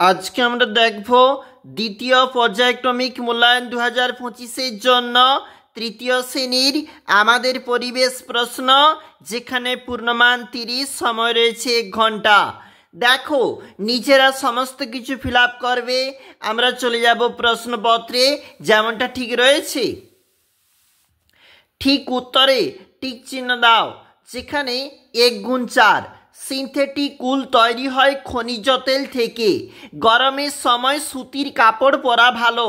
আজকে আমরা দেখব দ্বিতীয় পর্যায়ক্রমিক মূল্যায়ন 2025-এর জন্য তৃতীয় শ্রেণীর আমাদের পরিবেশ প্রশ্ন, যেখানে পূর্ণমান 30, সময় রয়েছে 1 ঘন্টা। দেখো, নিজেরা সমস্ত কিছু ফিল আপ করবে। আমরা চলে যাব প্রশ্নপত্রে, যেমনটা ঠিক রয়েছে। ঠিক উত্তরে টিক চিহ্ন দাও। যেখানে 1 গুণ 4, সিনথেটিক উল তৈরি হয় খনিজ তেল থেকে। গরমের সময় সুতির কাপড় পরা ভালো।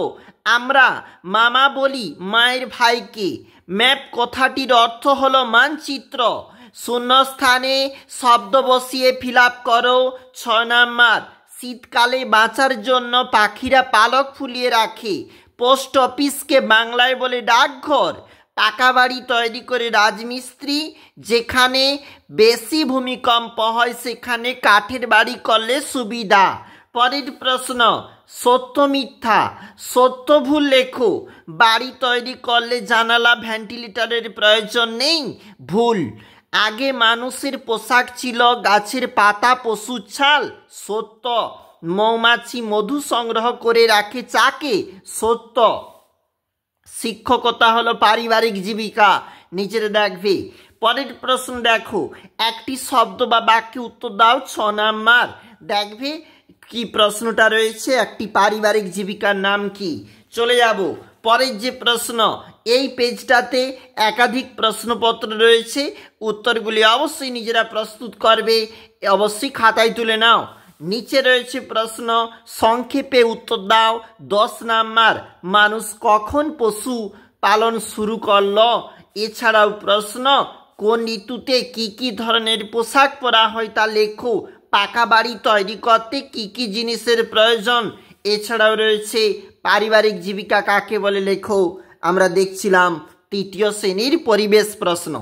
আমরা মামা বলি মায়ের ভাইকে। ম্যাপ কথাটির অর্থ হলো মানচিত্র। শূন্যস্থানে শব্দ বসিয়ে ফিল আপ করো। 6 নাম্বার, শীতকালে বাঁচার জন্য পাখিরা পালক ফুলিয়ে রাখে। পোস্ট অফিসকে বাংলায় বলে ডাকঘর। পাকা বাড়ি তৈরি করে রাজমিস্ত্রি। যেখানে বেশি ভূমিকম্প হয় সেখানে কাঠের বাড়ি করলে সুবিধা। পরের প্রশ্ন, সত্য মিথ্যা। সত্য ভুল লেখো। বাড়ি তৈরি করলে জানালা ভেন্টিলেটরের প্রয়োজন নেই। ভুল। আগে মানুষের পোশাক ছিল গাছের পাতা, পশুর ছাল। সত্য। মৌমাছি মধু সংগ্রহ করে রাখে চাকে। সত্য। শিক্ষকতা হলো পারিবারিক জীবিকা। নিচের দেখবে। পরের প্রশ্ন দেখো, একটি শব্দ বা বাক্যে উত্তর দাও। 6 নাম্বার। দেখবে কি প্রশ্নটা রয়েছে, একটি পারিবারিক জীবিকার নাম কি। চলে যাব পরের যে প্রশ্ন। এই পেজটাতে একাধিক প্রশ্নপত্র রয়েছে। উত্তরগুলি অবশ্যই নিজেরা প্রস্তুত করবে, অবশ্যই খাতায় তুলে নাও। নিচে রয়েছে প্রশ্ন, সংক্ষেপে উত্তর দাও। 10 নাম্বার, মানুষ কখন পশু পালন শুরু করলো। এছাড়াও প্রশ্ন, কোন ঋতুতে কি কি ধরনের পোশাক পরা হয় তা লেখো। পাকা বাড়ি তৈরি করতে কি কি জিনিসের প্রয়োজন। এছাড়াও রয়েছে পারিবারিক জীবিকা কাকে বলে লেখো। আমরা দেখছিলাম তৃতীয় শ্রেণীর পরিবেশ প্রশ্ন।